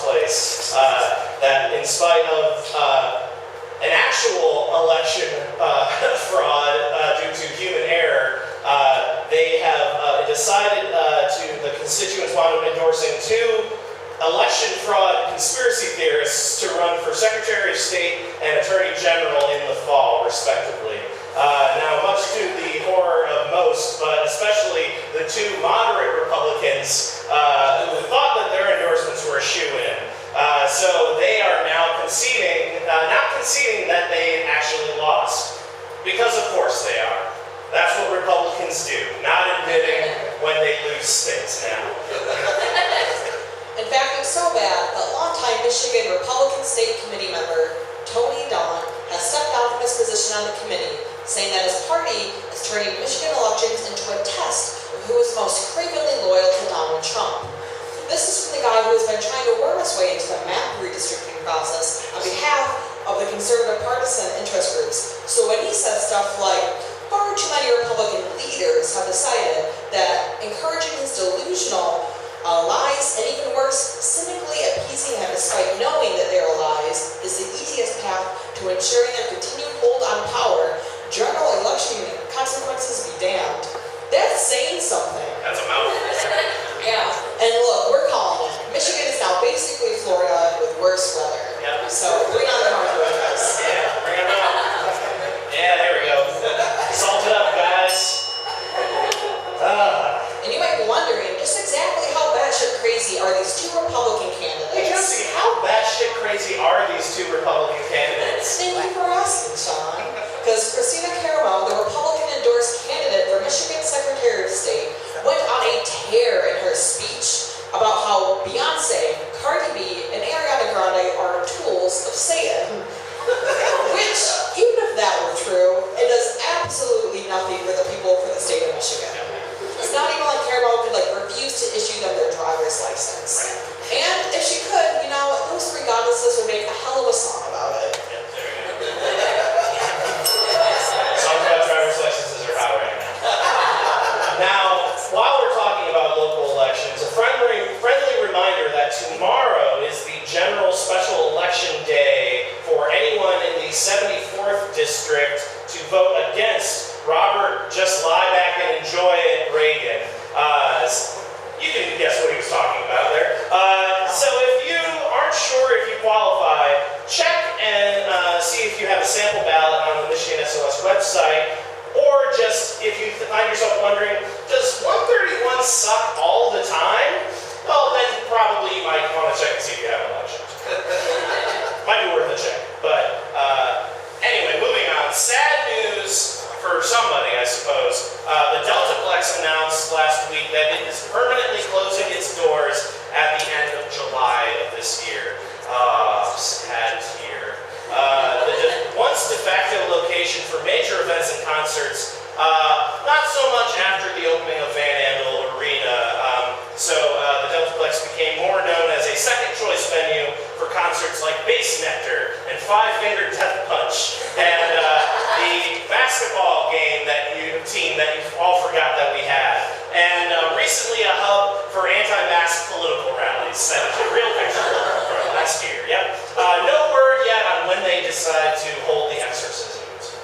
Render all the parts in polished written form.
lost place. That in spite of an actual election fraud due to human error, they have decided the constituents wound up endorsing 2 election fraud conspiracy theorists to run for Secretary of State and Attorney General in the fall, respectively. Now, much to the horror of most, but especially the 2 moderate Republicans who thought that their endorsements were a shoo-in. So they are now conceding, not conceding that they actually lost, because of course they are. That's what Republicans do, not admitting when they lose states now. In fact, it's so bad that longtime Michigan Republican State Committee member Tony Don has stepped down from his position on the committee, saying that his party is turning Michigan elections into a test of who is most cravenly loyal to Donald Trump. This is from the guy who has been trying to worm his way into the map redistricting process on behalf of the conservative partisan interest groups. So when he says stuff like, far too many Republican leaders have decided that encouraging his delusional lies, and even worse, cynically appeasing him despite knowing that they are lies, is the easiest path to ensuring their continued hold on power, general election consequences be damned. That's saying something. That's a mouthful. Yeah, and look, we're calling it. Michigan is now basically Florida with worse weather. Yep. So bring on the north with us. Yeah, bring them out. Yeah, there we go. Salt it up, guys. And you might be wondering, just exactly how batshit crazy are these 2 Republican candidates? Hey, Josie, how batshit crazy are these 2 Republican candidates? Thank you for asking, Sean. Because Christina Caramo, the Republican-endorsed candidate for Michigan Secretary of State, went on a tear in her speech about how Beyonce, Cardi B, and Ariana Grande are tools of Satan. Which, even if that were true, it does absolutely nothing for the people for the state of Michigan. It's not even like Caramo could refuse to issue them their driver's license. And if she could, those 3 goddesses would make a hell of a song about it. Songs about driver's licenses are hot right now. Now, while we're talking about local elections, a friendly reminder that tomorrow is the general special election day for anyone in the 74th district to vote against Robert Just Lie Back and Enjoy It Reagan. You can guess what he was talking about there. So if you aren't sure if you qualify, check and see if you have a sample ballot on the Michigan SOS website. Or just, if you find yourself wondering, does 131 suck all the time? Well, then probably you might want to check and see if you have an election. Might be worth a check. But anyway, moving on. Sad news for somebody, I suppose. The Deltaplex announced last week that it is permanently closing its doors at the end of July of this year. Sad year. The once de facto location for major events and concerts, not so much after the opening of Van Andel Arena. So the Deltaplex became more known as a second choice venue for concerts like Bass Nectar and Five Finger Death Punch and the basketball team that you all forgot that we had. And recently a hub for anti-mask political rallies. That is a real picture from last year. Yep. No word yet on when they decide to hold the exorcisms.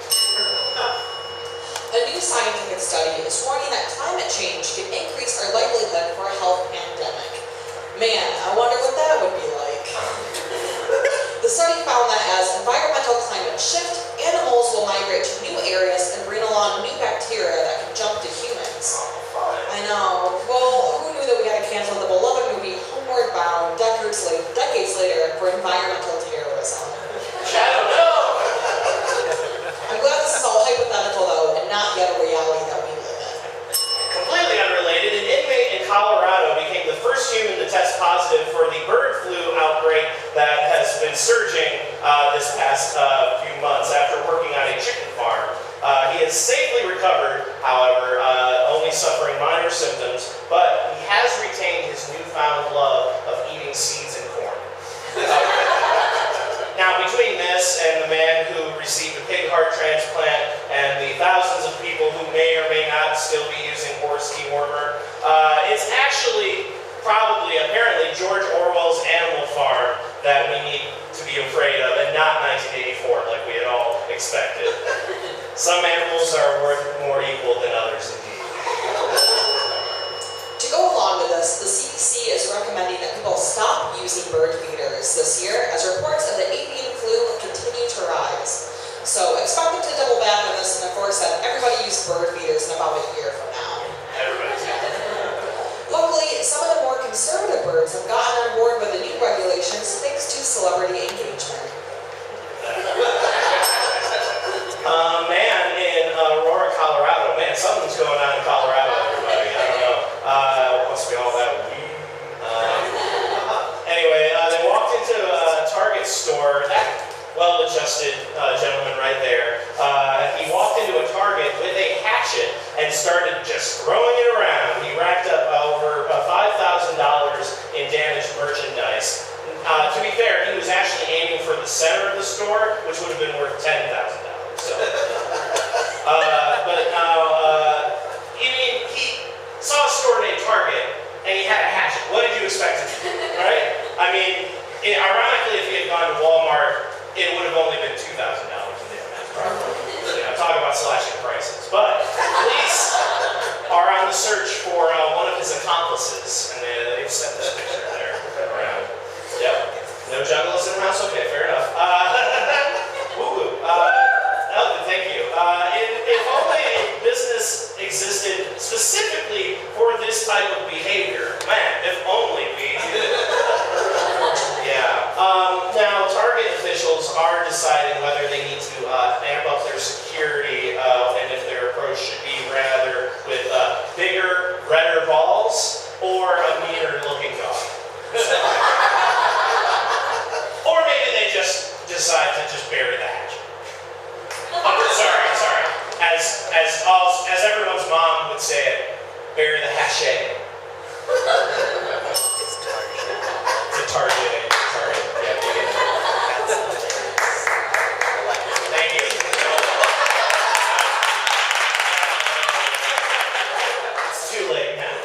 A new scientific study is warning that climate change can increase our likelihood for a health pandemic. Man, I wonder what that would be like. The study found that as environmental climate shift, animals will migrate to new areas and bring along new bacteria that can jump to humans. I know. Well, who knew that we had to cancel the beloved movie Homeward Bound decades later for environmental terrorism? Shadow, no! I'm glad this is all hypothetical though, and not yet a reality that we live in. Completely unrelated, an inmate in Colorado became the first human to test positive for the bird flu outbreak that has been surging this past few months after working on a chicken farm. He has safely recovered, however, only suffering minor symptoms, but he has retained his newfound love of eating seeds and corn. Now, between this and the man who received a pig heart transplant and the thousands of people who may or may not still be using horse dewormer, it's actually apparently George Orwell's Animal Farm that we need to be afraid of, and not 1984 like we had all expected. Some animals are worth more equal than others, indeed. To go along with this, the CDC is recommending that people stop using bird feeders this year as reports of the avian flu continue to rise. So expect them to double back on this and enforce that everybody use bird feeders in about a year from now. Everybody's Luckily, some of the more conservative birds have gotten on board with the new regulations thanks to celebrity engagement. Man in Aurora, Colorado. Man, something's going on in Colorado, everybody. I don't know. Must be all that weed. Anyway, they walked into a Target store. That well-adjusted gentleman right there. He walked into a Target with a hatchet and started just throwing it around. He racked up over $5,000 in damaged merchandise. To be fair, he was actually aiming for the center of the store, which would have been worth $10,000. So, but now, he saw a store named Target, and he had a hatchet. What did you expect him to do, right? I mean, ironically, if he had gone to Walmart, it would have only been $2,000 in damage, probably. Talk about slashing prices. But police are on the search for one of his accomplices, and they've sent this picture there around. Yep. No juggalos in the house? Okay, fair enough. Woo-woo. Thank you. If only a business existed specifically for this type of behavior. Man, if only we did. Yeah. Now, Target officials are deciding whether they need to amp up their security and if their approach should be rather with bigger, redder balls or a meaner-looking dog. Or maybe they just decide to just bury the hatchet. Sorry. As everyone's mom would say it, bury the hatchet. It's a Target. Yeah, thank you. It's too late now.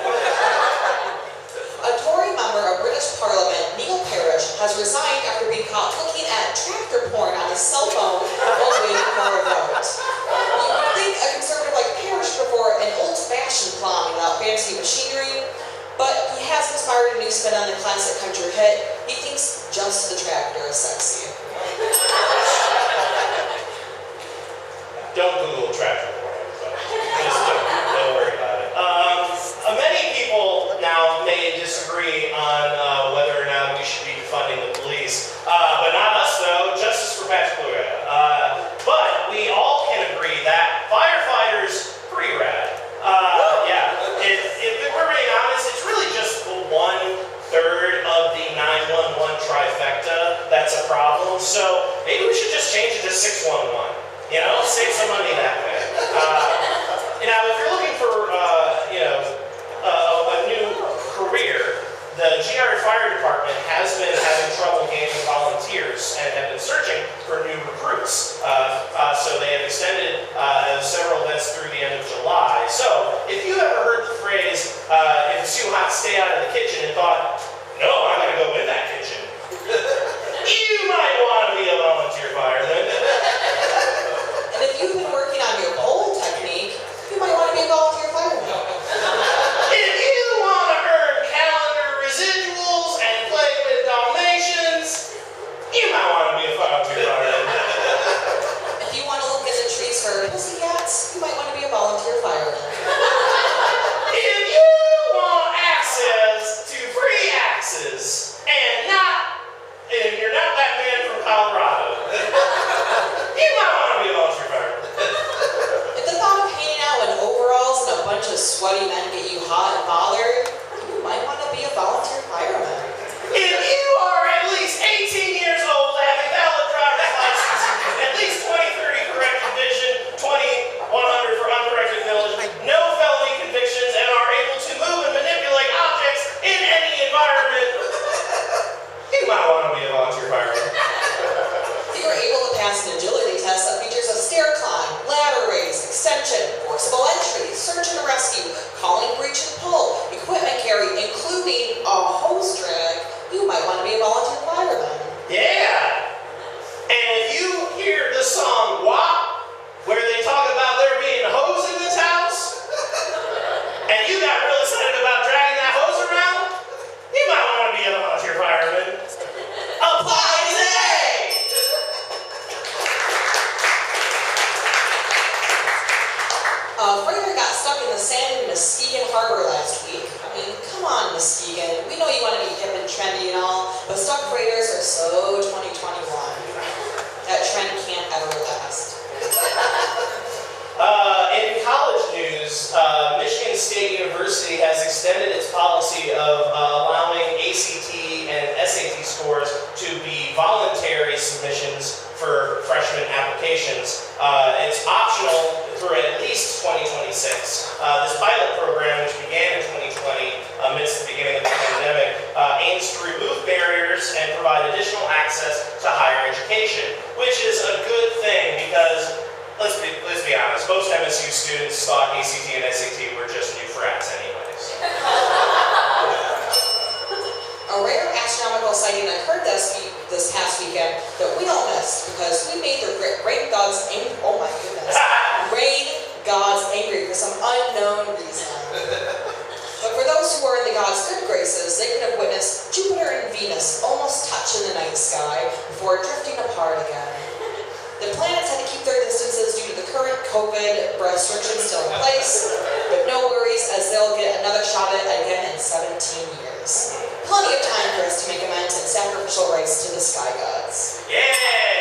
A Tory member of British Parliament, Neil Parish, has resigned after being caught looking at tractor porn on his cell phone while waiting for a vote. You would think a conservative like Parish prefer an old-fashioned plow without fancy machinery, but he has inspired a new spin on the classic country hit. He thinks just the tractor is sexy. Don't Google tractor porn, everybody. Just don't worry about it. Many people now may disagree on whether or not we should be defunding the police, but not us though. Justice for Patrick Blue. But we all can agree that firefighters pretty rad. Yeah. If we're being honest, it's really just 1/3 of the 911 trifecta that's a problem. So maybe we should just change it to 611. Save some money that way. Now, if you're looking for a new career, the GR Fire Department has been having trouble gaining volunteers and have been searching for new recruits. So they have extended several events through the end of July. So if you ever heard the phrase, if it's too hot, stay out of the kitchen, and thought, no, I'm going to go in that kitchen, you might want to be a volunteer fireman. And if you've been working on your pole technique, you might want to be a volunteer fireman. If you want to earn calendar residuals and play with Dalmatians, you might want to be a volunteer fireman. If you want to look in the trees for pussycats, you might want to be a volunteer fireman. If you want access to free axes and you're not that man from Colorado, you might want to be a volunteer fireman. If the thought of hanging out in overalls and a bunch of sweaty men get you hot and bothered, you might want to be a volunteer fireman. If you are at least 18 years old, have a valid driver's license, at least 20/30 corrected vision, 20/100 for uncorrected village, no felony convictions, and are able to move and manipulate objects in any environment, you might want to be a volunteer fireman. If you are able to pass an agility test that features a stair climb, ladder raise, extension, forcible entry, search and rescue, calling breach and pull, equipment carry, including a hose drag, you might want to be a volunteer fireman. extended its policy of allowing ACT and SAT scores to be voluntary submissions for freshman applications. It's optional through at least 2026. This pilot program, which began in 2020 amidst the beginning of the pandemic, aims to remove barriers and provide additional access to higher education, which is a good thing because, let's be honest, most MSU students thought ACT and SAT were just new frats anyways. A rare astronomical sighting occurred this past weekend that we all missed because we made the rain gods angry. Oh my goodness. Rain gods angry for some unknown reason. But for those who were in the gods' good graces, they could have witnessed Jupiter and Venus almost touch in the night sky before drifting apart again. The planets had to keep their distances due to the current COVID restrictions still in place, but no worries as they'll get another shot at it again in 17 years. Plenty of time for us to make amends and sacrificial rites to the sky gods. Yeah!